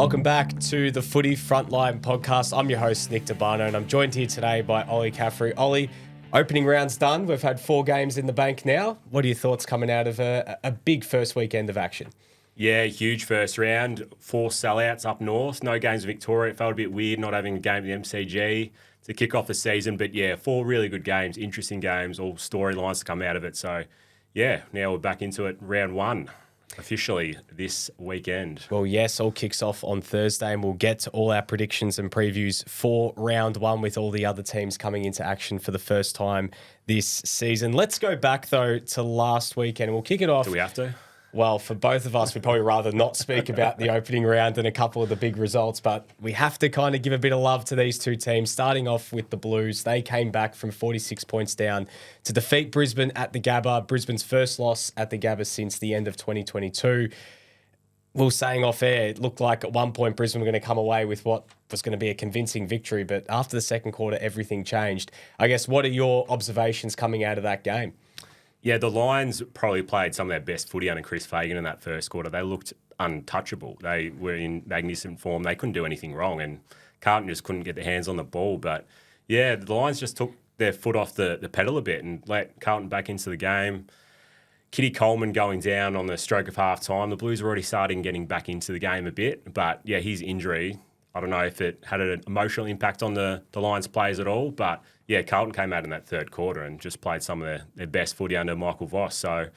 Welcome back to the Footy Frontline Podcast. I'm your host, Nick Tabano, and I'm joined here today by Ollie Caffrey. Ollie, opening round's done. We've had 4 games in the bank now. What are your thoughts coming out of a big first weekend of action? Yeah, huge first round. 4 sellouts up north. No games in Victoria. It felt a bit weird not having a game at the MCG to kick off the season. But yeah, 4 really good games, interesting games, all storylines to come out of it. So yeah, now we're back into it. Round 1 officially this weekend. Well, yes, all kicks off on Thursday, and we'll get to all our predictions and previews for round 1 with all the other teams coming into action for the first time this season. Let's go back, though, to last weekend, and we'll kick it off. Do we have to? Well, for both of us, we'd probably rather not speak about the opening round and a couple of the big results, but we have to kind of give a bit of love to these two teams. Starting off with the Blues, they came back from 46 points down to defeat Brisbane at the Gabba. Brisbane's first loss at the Gabba since the end of 2022. We were saying off air, it looked like at one point Brisbane were going to come away with what was going to be a convincing victory, but after the second quarter, everything changed. I guess, what are your observations coming out of that game? Yeah, the Lions probably played some of their best footy under Chris Fagan in that first quarter. They looked untouchable. They were in magnificent form. They couldn't do anything wrong, and Carlton just couldn't get their hands on the ball. But yeah, the Lions just took their foot off the pedal a bit and let Carlton back into the game. Kitty Coleman going down on the stroke of half time. The Blues were already starting getting back into the game a bit. But yeah, his injury, I don't know if it had an emotional impact on the Lions players at all, but yeah, Carlton came out in that third quarter and just played some of their best footy under Michael Voss. So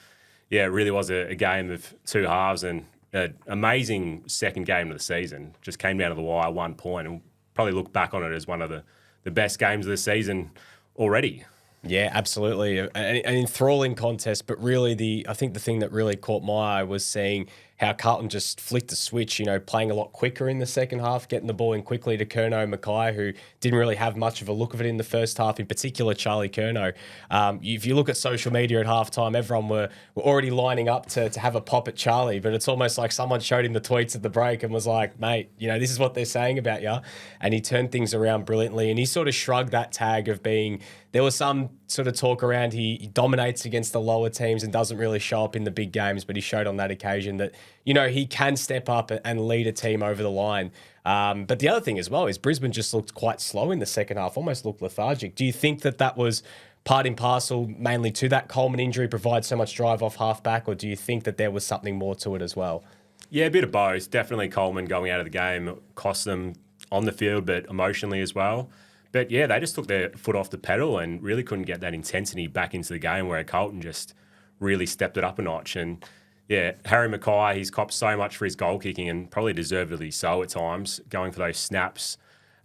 yeah, it really was a game of 2 halves and an amazing second game of the season. Just came down to the wire, 1 point, and probably look back on it as one of the best games of the season already. Yeah, absolutely. An enthralling contest, but really I think the thing that really caught my eye was seeing how Carlton just flicked the switch, playing a lot quicker in the second half, getting the ball in quickly to Curnow Mackay, who didn't really have much of a look of it in the first half, in particular Charlie Curnow. If you look at social media at halftime, everyone were already lining up to have a pop at Charlie, but it's almost like someone showed him the tweets at the break and was like, mate, this is what they're saying about you. And he turned things around brilliantly, and he sort of shrugged that tag of being, there was some sort of talk around he dominates against the lower teams and doesn't really show up in the big games, but he showed on that occasion that, he can step up and lead a team over the line. But the other thing as well is Brisbane just looked quite slow in the second half, almost looked lethargic. Do you think that was part and parcel mainly to that Coleman injury, provide so much drive off half-back, or do you think that there was something more to it as well? Yeah, a bit of both. Definitely Coleman going out of the game cost them on the field, but emotionally as well. But yeah, they just took their foot off the pedal and really couldn't get that intensity back into the game, where Carlton just really stepped it up a notch. And yeah, Harry Mackay, he's copped so much for his goal kicking, and probably deservedly so at times, going for those snaps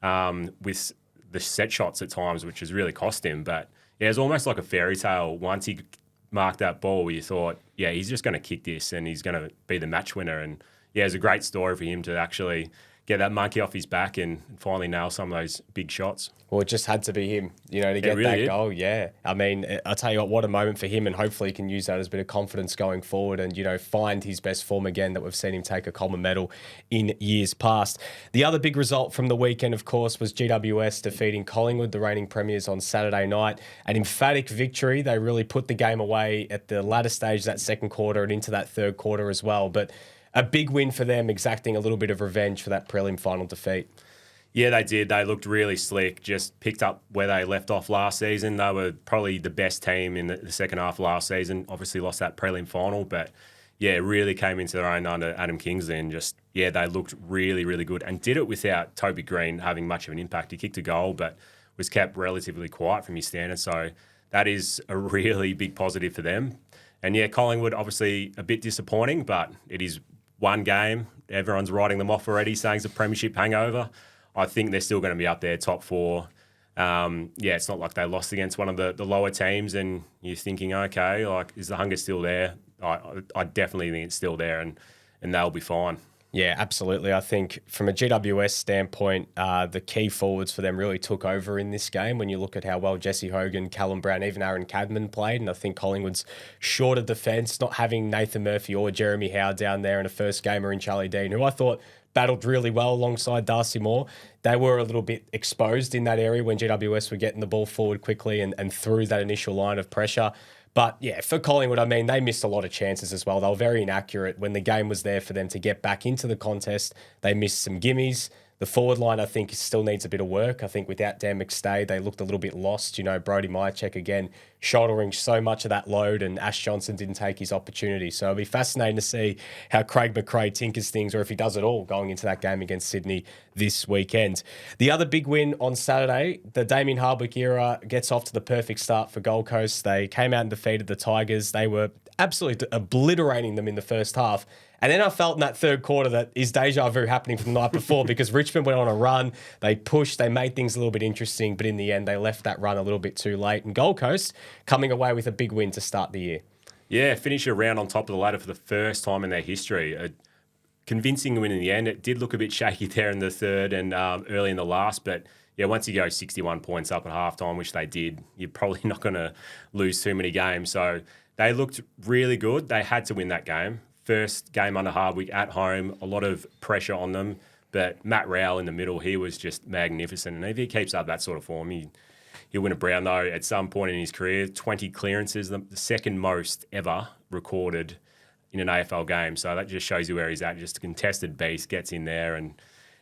with the set shots at times, which has really cost him. But yeah, it's almost like a fairy tale. Once he marked that ball, where you thought, yeah, he's just going to kick this and he's going to be the match winner. And yeah, it's a great story for him to actually get that monkey off his back and finally nail some of those big shots. Well, it just had to be him, to get really that goal. Yeah. I mean, I'll tell you what a moment for him, and hopefully he can use that as a bit of confidence going forward and, find his best form again, that we've seen him take a Coleman medal in years past. The other big result from the weekend, of course, was GWS defeating Collingwood, the reigning premiers, on Saturday night. An emphatic victory. They really put the game away at the latter stage of that second quarter and into that third quarter as well. But a big win for them, exacting a little bit of revenge for that prelim final defeat. Yeah, they did. They looked really slick, just picked up where they left off last season. They were probably the best team in the second half of last season. Obviously lost that prelim final, but yeah, really came into their own under Adam Kingsley, and just, yeah, they looked really, really good and did it without Toby Green having much of an impact. He kicked a goal, but was kept relatively quiet from his standards. So that is a really big positive for them. And yeah, Collingwood, obviously a bit disappointing, but it is one game. Everyone's writing them off already, saying it's a premiership hangover. I think they're still going to be up there, top 4. Yeah, it's not like they lost against one of the lower teams and you're thinking, okay, like, is the hunger still there? I definitely think it's still there, and they'll be fine. Yeah, absolutely. I think from a GWS standpoint, the key forwards for them really took over in this game when you look at how well Jesse Hogan, Callum Brown, even Aaron Cadman played. And I think Collingwood's short of defence, not having Nathan Murphy or Jeremy Howe down there in a first gamer in Charlie Dean, who I thought battled really well alongside Darcy Moore. They were a little bit exposed in that area when GWS were getting the ball forward quickly and through that initial line of pressure. But yeah, for Collingwood, I mean, they missed a lot of chances as well. They were very inaccurate when the game was there for them to get back into the contest. They missed some gimmies. The forward line, I think, still needs a bit of work. I think without Dan McStay, they looked a little bit lost. You know, Brody Myercheck, again, shouldering so much of that load, and Ash Johnson didn't take his opportunity. So it'll be fascinating to see how Craig McRae tinkers things, or if he does it all going into that game against Sydney this weekend. The other big win on Saturday, the Damien Hardwick era gets off to the perfect start for Gold Coast. They came out and defeated the Tigers. They were absolutely obliterating them in the first half. And then I felt in that third quarter that is deja vu happening from the night before, because Richmond went on a run. They pushed, they made things a little bit interesting, but in the end, they left that run a little bit too late. And Gold Coast coming away with a big win to start the year. Yeah, finish a round on top of the ladder for the first time in their history. A convincing win in the end. It did look a bit shaky there in the third and early in the last, but yeah, once you go 61 points up at halftime, which they did, you're probably not going to lose too many games. So they looked really good. They had to win that game. First game under Hardwick at home, a lot of pressure on them. But Matt Rowell in the middle, he was just magnificent. And if he keeps up that sort of form, he'll win a Brownlow at some point in his career. 20 clearances, the second most ever recorded in an AFL game. So that just shows you where he's at. Just a contested beast, gets in there, and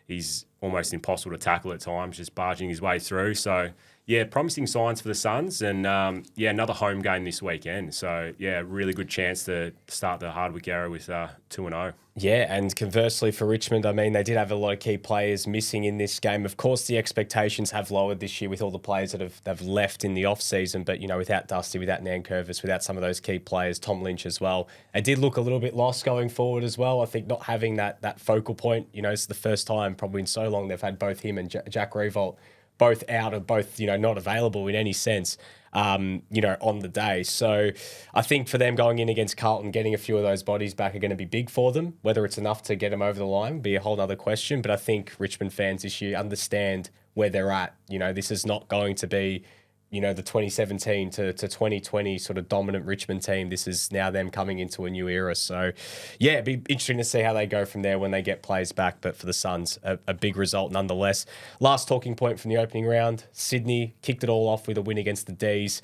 he's almost impossible to tackle at times, just barging his way through. So, yeah, promising signs for the Suns. And, another home game this weekend. So, yeah, really good chance to start the Hardwick era with 2-0. Yeah, and conversely for Richmond, I mean, they did have a lot of key players missing in this game. Of course, the expectations have lowered this year with all the players that have left in the off-season. But, you know, without Dusty, without Nankervis, without some of those key players, Tom Lynch as well, they did look a little bit lost going forward as well. I think not having that focal point, you know, it's the first time probably in so long they've had both him and Jack Revolt both out of both, you know, not available in any sense, on the day. So I think for them going in against Carlton, getting a few of those bodies back are going to be big for them. Whether it's enough to get them over the line will be a whole other question. But I think Richmond fans this year understand where they're at. You know, this is not going to be, you know, the 2017 to 2020 sort of dominant Richmond team. This is now them coming into a new era. So, yeah, it'd be interesting to see how they go from there when they get players back. But for the Suns, a big result nonetheless. Last talking point from the opening round, Sydney kicked it all off with a win against the D's.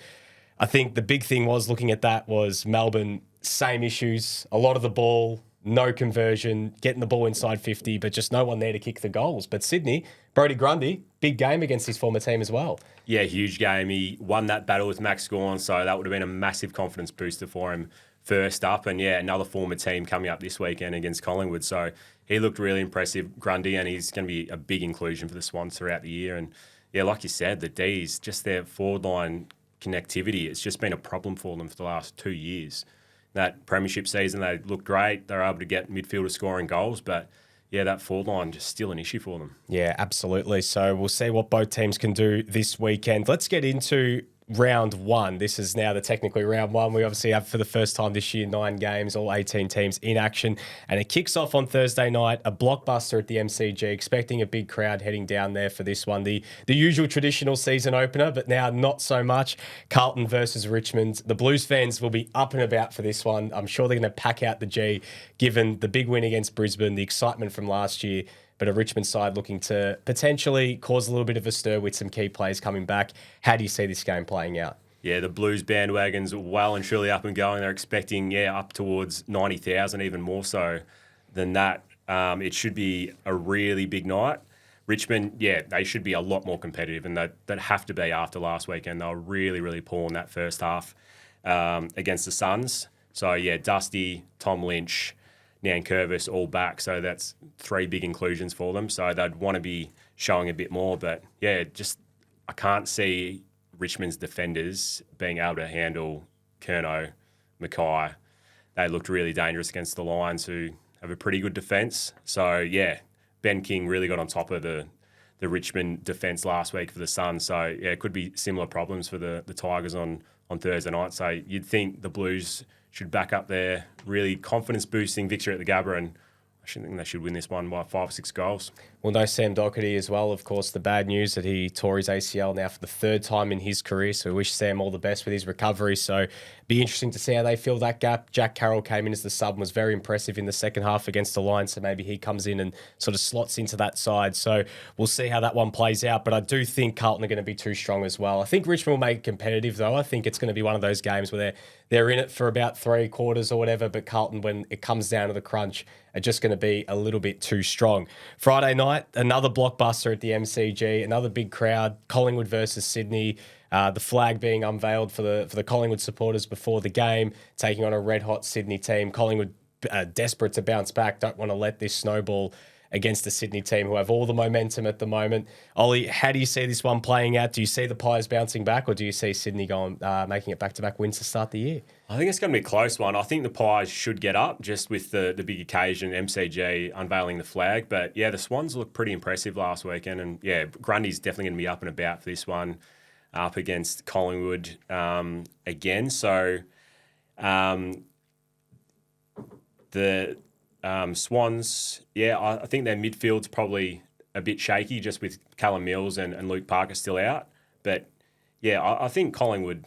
I think the big thing was looking at that was Melbourne, same issues, a lot of the ball, no conversion, getting the ball inside 50, but just no one there to kick the goals. But Sydney, Brodie Grundy, big game against his former team as well. Yeah, huge game. He won that battle with Max Gawn, so that would have been a massive confidence booster for him first up. And yeah, another former team coming up this weekend against Collingwood. So he looked really impressive, Grundy, and he's going to be a big inclusion for the Swans throughout the year. And yeah, like you said, the D's, just their forward line connectivity, it's just been a problem for them for the last 2 years. That premiership season, they looked great. They were able to get midfielders scoring goals, but yeah, that forward line just still an issue for them. Yeah, absolutely. So we'll see what both teams can do this weekend. Let's get into round one. This is now technically round one. We obviously have for the first time this year 9 games, all 18 teams in action. And it kicks off on Thursday night, a blockbuster at the MCG, expecting a big crowd heading down there for this one. The usual traditional season opener, but now not so much. Carlton versus Richmond. The Blues fans will be up and about for this one. I'm sure they're going to pack out the G, given the big win against Brisbane, the excitement from last year, but a Richmond side looking to potentially cause a little bit of a stir with some key players coming back. How do you see this game playing out? Yeah, the Blues bandwagon's well and truly up and going. They're expecting, up towards 90,000, even more so than that. It should be a really big night. Richmond, they should be a lot more competitive, and they'd have to be after last weekend. They were really, really poor in that first half against the Suns. So, Dusty, Tom Lynch, Nankervis all back, so that's 3 big inclusions for them. So they'd want to be showing a bit more, but I can't see Richmond's defenders being able to handle Curnow, Mackay. They looked really dangerous against the Lions, who have a pretty good defence. So Ben King really got on top of the Richmond defence last week for the Suns. So it could be similar problems for the Tigers on Thursday night. So you'd think the Blues should back up their really confidence-boosting victory at the Gabba, and I should think they should win this one by 5 or 6 goals. Well, no Sam Doherty as well. Of course, the bad news that he tore his ACL now for the 3rd time in his career, so we wish Sam all the best with his recovery. So Be interesting to see how they fill that gap. Jack Carroll came in as the sub and was very impressive in the second half against the Lions, so maybe he comes in and sort of slots into that side. So we'll see how that one plays out. But I do think Carlton are going to be too strong as well. I think Richmond will make it competitive, though. I think it's going to be one of those games where they're in it for about 3 quarters or whatever, but Carlton, when it comes down to the crunch, are just going to be a little bit too strong. Friday night, another blockbuster at the MCG, another big crowd, Collingwood versus Sydney. The flag being unveiled for the Collingwood supporters before the game, taking on a red-hot Sydney team. Collingwood desperate to bounce back, don't want to let this snowball against the Sydney team who have all the momentum at the moment. Ollie, how do you see this one playing out? Do you see the Pies bouncing back, or do you see Sydney going making it back-to-back wins to start the year? I think it's going to be a close one. I think the Pies should get up just with the big occasion, MCG unveiling the flag. But, yeah, the Swans looked pretty impressive last weekend. And, yeah, Grundy's definitely going to be up and about for this one, up against Collingwood again. So the Swans, yeah, I think their midfield's probably a bit shaky just with Callum Mills and Luke Parker still out. But, yeah, I think Collingwood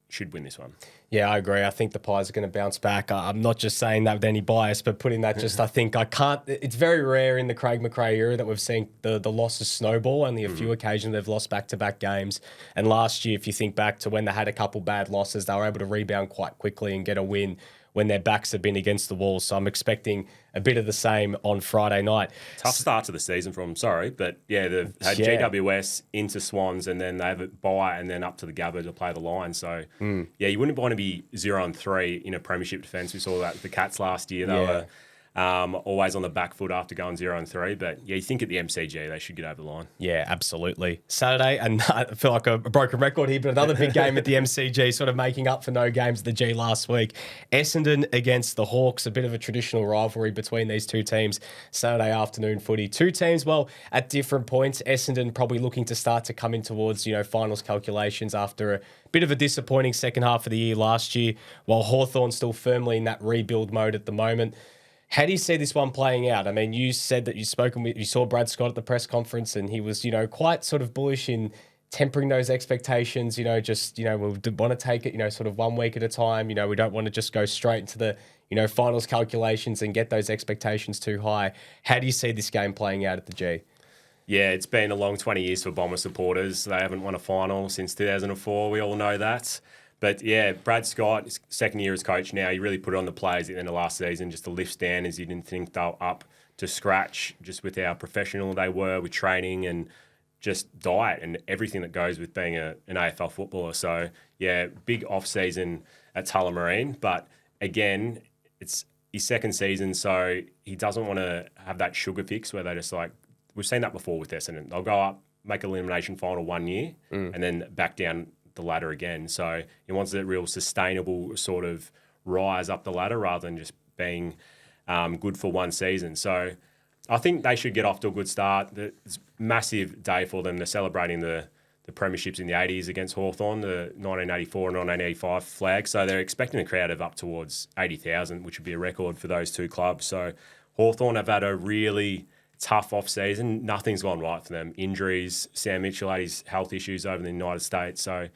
should win this one. Yeah, I agree. I think the Pies are going to bounce back. I'm not just saying that with any bias, but putting that just, I think I can't. It's very rare in the Craig McRae era that we've seen the losses snowball. Only a few occasions they've lost back-to-back games. And last year, if you think back to when they had a couple bad losses, they were able to rebound quite quickly and get a win when their backs have been against the wall. So I'm expecting a bit of the same on Friday night. Tough start to the season for them, sorry. But, yeah, they've had GWS into Swans and then they have a bye and then up to the Gabba to play the Lions. So, yeah, you wouldn't want to be 0-3 in a premiership defence. We saw that with the Cats last year. They were always on the back foot after going 0-3. But, yeah, you think at the MCG they should get over the line. Yeah, absolutely. Saturday, and I feel like a broken record here, but another big game at the MCG, sort of making up for no games at the G last week. Essendon against the Hawks, a bit of a traditional rivalry between these two teams. Saturday afternoon footy. Two teams, well, at different points. Essendon probably looking to start to come in towards, finals calculations after a bit of a disappointing second half of the year last year, while Hawthorn still firmly in that rebuild mode at the moment. How do you see this one playing out? I mean, you said that you saw Brad Scott at the press conference and he was, quite sort of bullish in tempering those expectations, we want to take it, sort of 1 week at a time. We don't want to just go straight into the, finals calculations and get those expectations too high. How do you see this game playing out at the G? Yeah, it's been a long 20 years for Bomber supporters. They haven't won a final since 2004. We all know that. But, yeah, Brad Scott, his second year as coach now, he really put it on the players at the end of last season just to lift standards. He didn't think they were up to scratch just with how professional they were with training and just diet and everything that goes with being an AFL footballer. So, yeah, big off-season at Tullamarine. But, again, it's his second season, so he doesn't want to have that sugar fix where they just we've seen that before with Essendon. They'll go up, make an elimination final 1 year, and then back down the ladder again. So he wants a real sustainable sort of rise up the ladder rather than just being good for one season. So I think they should get off to a good start. It's a massive day for them. They're celebrating the premierships in the 80s against Hawthorn, the 1984 and 1985 flag. So they're expecting a crowd of up towards 80,000, which would be a record for those two clubs. So Hawthorn have had a really tough off-season. Nothing's gone right for them. Injuries. Sam Mitchell had his health issues over in the United States, so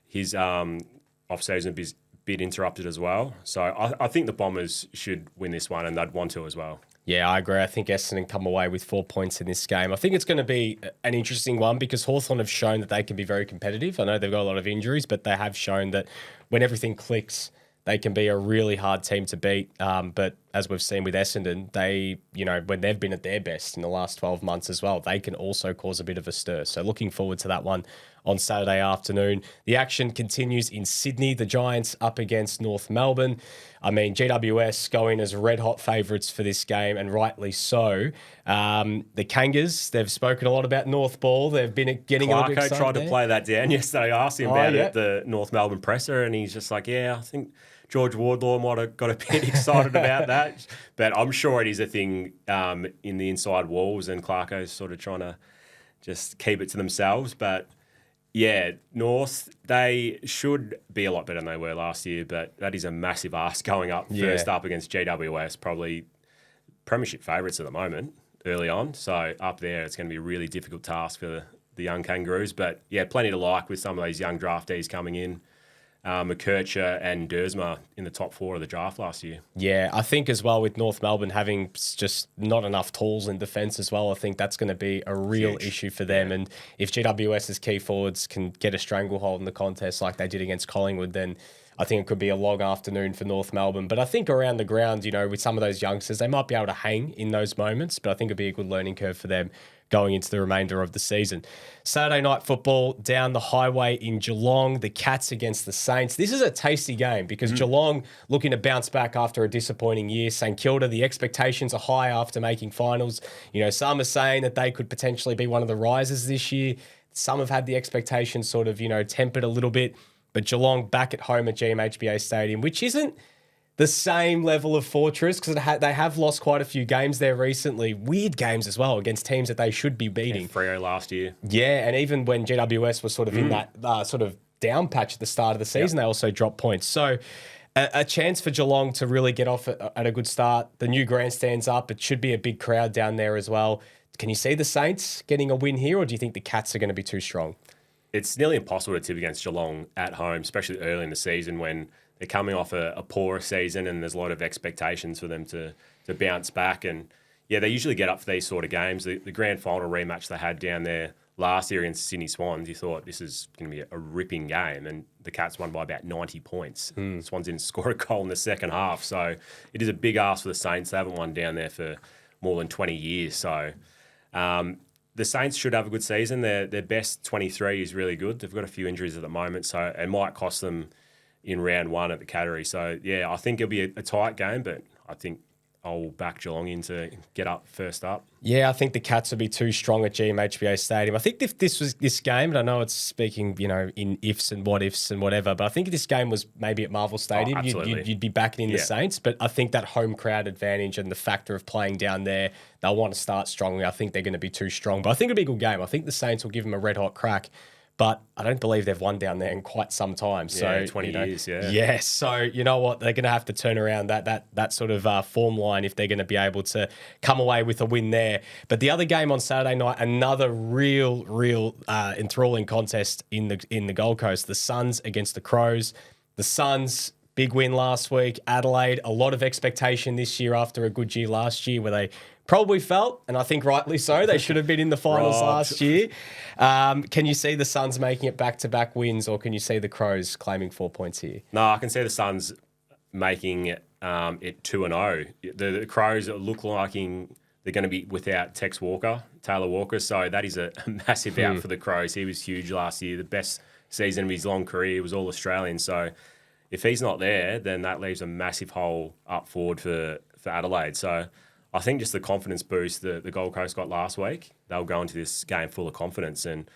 his off-season is a bit interrupted as well. So I think the Bombers should win this one, and they'd want to as well. Yeah, I agree. I think Essendon come away with 4 points in this game. I think it's going to be an interesting one because Hawthorn have shown that they can be very competitive. I know they've got a lot of injuries, but they have shown that when everything clicks, they can be a really hard team to beat. But as we've seen with Essendon, they, when they've been at their best in the last 12 months as well, they can also cause a bit of a stir. So looking forward to that one on Saturday afternoon. The action continues in Sydney. The Giants up against North Melbourne. I mean, GWS going as red-hot favourites for this game, and rightly so. The Kangas, they've spoken a lot about North Ball. They've been getting a little bit excited tried to play that down yesterday. I asked him about it at the North Melbourne presser, and he's just like, yeah, I think George Wardlaw might have got a bit excited about that. But I'm sure it is a thing in the inside walls, and Clarko's sort of trying to just keep it to themselves. But, yeah, North, they should be a lot better than they were last year, but that is a massive ask going up first up against GWS, probably premiership favourites at the moment, early on. So up there, it's going to be a really difficult task for the young Kangaroos. But, yeah, plenty to like with some of these young draftees coming in. McKercher and Dersma in the top 4 of the draft last year. Yeah, I think as well with North Melbourne having just not enough tools in defence as well, I think that's going to be a real issue for them. Yeah. And if GWS's key forwards can get a stranglehold in the contest like they did against Collingwood, then I think it could be a long afternoon for North Melbourne. But I think around the ground, with some of those youngsters, they might be able to hang in those moments, but I think it'd be a good learning curve for them going into the remainder of the season. Saturday night football down the highway in Geelong, the Cats against the Saints. This is a tasty game because Geelong looking to bounce back after a disappointing year. St Kilda, the expectations are high after making finals. Some are saying that they could potentially be one of the risers this year. Some have had the expectations sort of, tempered a little bit. But Geelong back at home at GMHBA Stadium, which isn't the same level of fortress because they have lost quite a few games there recently. Weird games as well against teams that they should be beating. Freo last year. Yeah, and even when GWS was sort of in that sort of down patch at the start of the season, they also dropped points. So a chance for Geelong to really get off at a good start. The new grandstand's up. It should be a big crowd down there as well. Can you see the Saints getting a win here, or do you think the Cats are going to be too strong? It's nearly impossible to tip against Geelong at home, especially early in the season when they're coming off a poorer season and there's a lot of expectations for them to bounce back. And, they usually get up for these sort of games. The grand final rematch they had down there last year against Sydney Swans, you thought this is going to be a ripping game. And the Cats won by about 90 points. Swans didn't score a goal in the second half. So it is a big ask for the Saints. They haven't won down there for more than 20 years. So the Saints should have a good season. Their best 23 is really good. They've got a few injuries at the moment, so it might cost them in round 1 at the category. So, I think it'll be a tight game, but I think I'll back Geelong in to get up first up. Yeah, I think the Cats will be too strong at GMHBA Stadium. I think if this was this game, and I know it's speaking, in ifs and what ifs and whatever, but I think if this game was maybe at Marvel Stadium, you'd be backing in the Saints. But I think that home crowd advantage and the factor of playing down there, they'll want to start strongly. I think they're going to be too strong. But I think it'll be a good game. I think the Saints will give them a red-hot crack. But I don't believe they've won down there in quite some time. So 20 years, yeah. Yes. So you know what? They're going to have to turn around that sort of form line if they're going to be able to come away with a win there. But the other game on Saturday night, another real enthralling contest in the Gold Coast. The Suns against the Crows. The Suns, big win last week. Adelaide, a lot of expectation this year after a good year last year where they probably felt, and I think rightly so, they should have been in the finals last year. Can you see the Suns making it back-to-back wins, or can you see the Crows claiming 4 points here? No, I can see the Suns making it 2-0. The Crows look like they're going to be without Taylor Walker, so that is a massive out for the Crows. He was huge last year, the best season of his long career. He was all Australian, so if he's not there, then that leaves a massive hole up forward for Adelaide. So I think just the confidence boost the Gold Coast got last week, they'll go into this game full of confidence. And,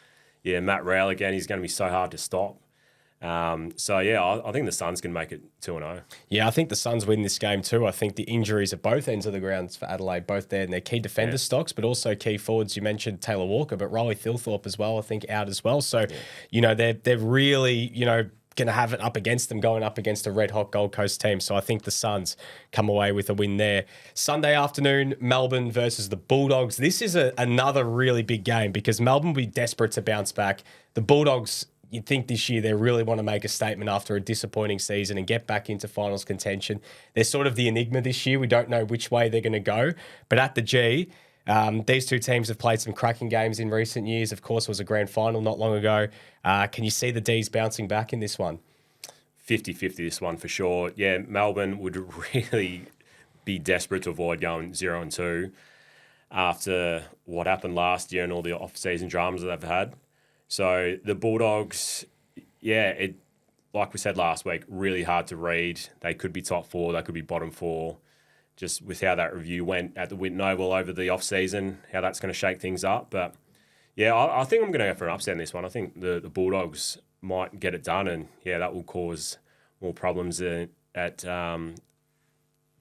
Matt Rowell, again, he's going to be so hard to stop. I think the Suns can make it 2-0. Yeah, I think the Suns win this game too. I think the injuries at both ends of the grounds for Adelaide, both there and their key defender stocks, but also key forwards. You mentioned Taylor Walker, but Riley Thilthorpe as well, I think, out as well. So, they're really, going to have it up against them, going up against a red-hot Gold Coast team. So I think the Suns come away with a win there. Sunday afternoon, Melbourne versus the Bulldogs. This is another really big game because Melbourne will be desperate to bounce back. The Bulldogs, you'd think this year they really want to make a statement after a disappointing season and get back into finals contention. They're sort of the enigma this year. We don't know which way they're going to go. But at the G, these two teams have played some cracking games in recent years. Of course, it was a grand final not long ago. Can you see the D's bouncing back in this one? 50-50 this one for sure. Yeah, Melbourne would really be desperate to avoid going 0-2 after what happened last year and all the off-season dramas that they've had. So the Bulldogs, like we said last week, really hard to read. They could be top 4, they could be bottom 4. Just with how that review went at the Winton Oval over the off-season, how that's going to shake things up. But, I think I'm going to go for an upset in this one. I think the Bulldogs might get it done, and, that will cause more problems at the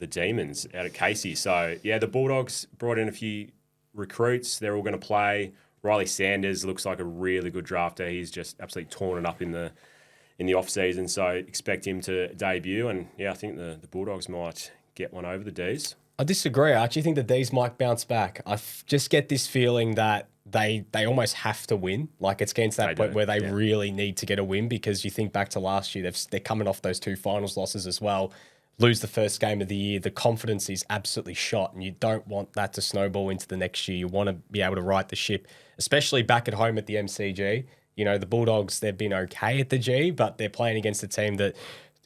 Demons out at Casey. So, the Bulldogs brought in a few recruits. They're all going to play. Riley Sanders looks like a really good drafter. He's just absolutely torn it up in the off-season, so expect him to debut. And, I think the Bulldogs might get one over the D's. I disagree. I actually think the D's might bounce back. Just get this feeling that they almost have to win. Like it's getting to that point where they really need to get a win, because you think back to last year, they're coming off those 2 finals losses as well. Lose the first game of the year, the confidence is absolutely shot, and you don't want that to snowball into the next year. You want to be able to right the ship, especially back at home at the MCG. You know, the Bulldogs, they've been okay at the G, but they're playing against a team that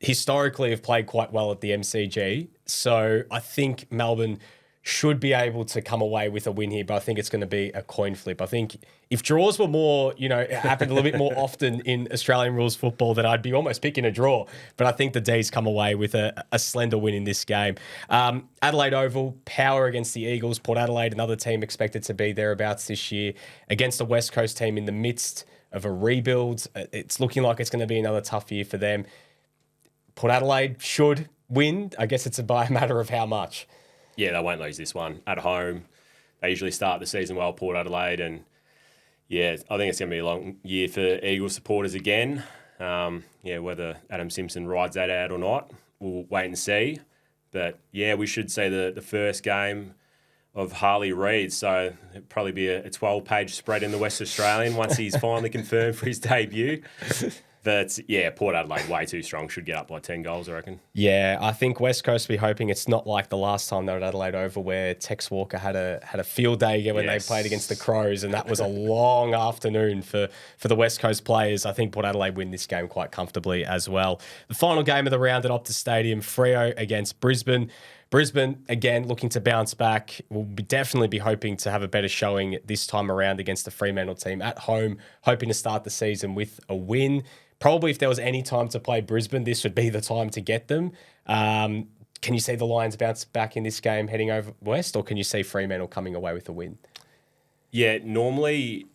historically have played quite well at the MCG. So I think Melbourne should be able to come away with a win here, but I think it's going to be a coin flip. I think if draws were more, happened a little bit more often in Australian rules football, then I'd be almost picking a draw. But I think the D's come away with a slender win in this game. Adelaide Oval, power against the Eagles. Port Adelaide, another team expected to be thereabouts this year, against a West Coast team in the midst of a rebuild. It's looking like it's going to be another tough year for them. Port Adelaide should win. I guess it's by a matter of how much. Yeah, they won't lose this one. At home, they usually start the season well, Port Adelaide. And, yeah, I think it's going to be a long year for Eagles supporters again. Whether Adam Simpson rides that out or not, we'll wait and see. But, yeah, we should say the first game of Harley Reid. So it'll probably be a 12-page spread in the West Australian once he's finally confirmed for his debut. But, yeah, Port Adelaide, way too strong. Should get up by 10 goals, I reckon. Yeah, I think West Coast will be hoping it's not like the last time they were at Adelaide Oval, where Tex Walker had a field day when they played against the Crows, and that was a long afternoon for the West Coast players. I think Port Adelaide win this game quite comfortably as well. The final game of the round at Optus Stadium, Freo against Brisbane. Brisbane, again, looking to bounce back. We'll definitely be hoping to have a better showing this time around against the Fremantle team at home, hoping to start the season with a win. Probably if there was any time to play Brisbane, this would be the time to get them. Can you see the Lions bounce back in this game heading over west, or can you see Fremantle coming away with a win? Yeah, normally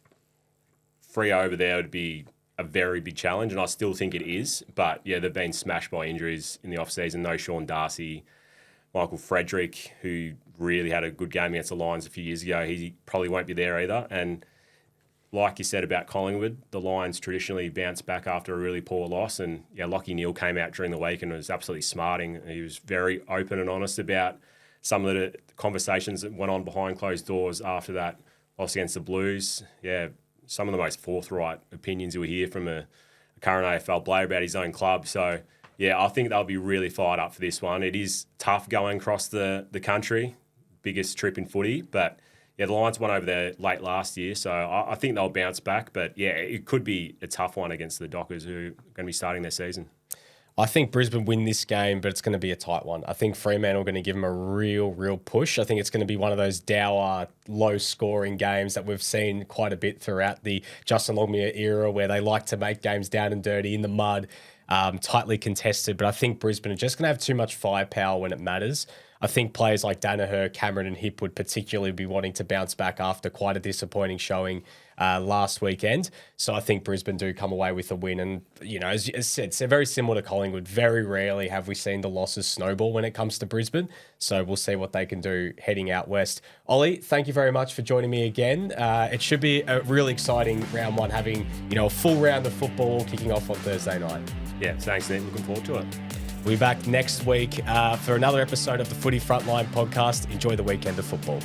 Freo over there would be a very big challenge, and I still think it is. But, yeah, they've been smashed by injuries in the off-season. No Sean Darcy, Michael Frederick, who really had a good game against the Lions a few years ago. He probably won't be there either. And like you said about Collingwood, the Lions traditionally bounce back after a really poor loss. And, yeah, Lachie Neale came out during the week and was absolutely smarting. He was very open and honest about some of the conversations that went on behind closed doors after that loss against the Blues. Yeah, some of the most forthright opinions you'll hear from a current AFL player about his own club. So, yeah, I think they'll be really fired up for this one. It is tough going across the country, biggest trip in footy, but yeah, the Lions won over there late last year, so I think they'll bounce back. But, yeah, it could be a tough one against the Dockers, who are going to be starting their season. I think Brisbane win this game, but it's going to be a tight one. I think Fremantle are going to give them a real push. I think it's going to be one of those dour, low-scoring games that we've seen quite a bit throughout the Justin Longmire era, where they like to make games down and dirty in the mud, tightly contested. But I think Brisbane are just going to have too much firepower when it matters. I think players like Danaher, Cameron and Hip would particularly be wanting to bounce back after quite a disappointing showing last weekend. So I think Brisbane do come away with a win. And, as said, it's very similar to Collingwood. Very rarely have we seen the losses snowball when it comes to Brisbane. So we'll see what they can do heading out west. Ollie, thank you very much for joining me again. It should be a really exciting round one, having, a full round of football kicking off on Thursday night. Yeah, thanks, Nick. Looking forward to it. We'll be back next week for another episode of the Footy Frontline Podcast. Enjoy the weekend of football.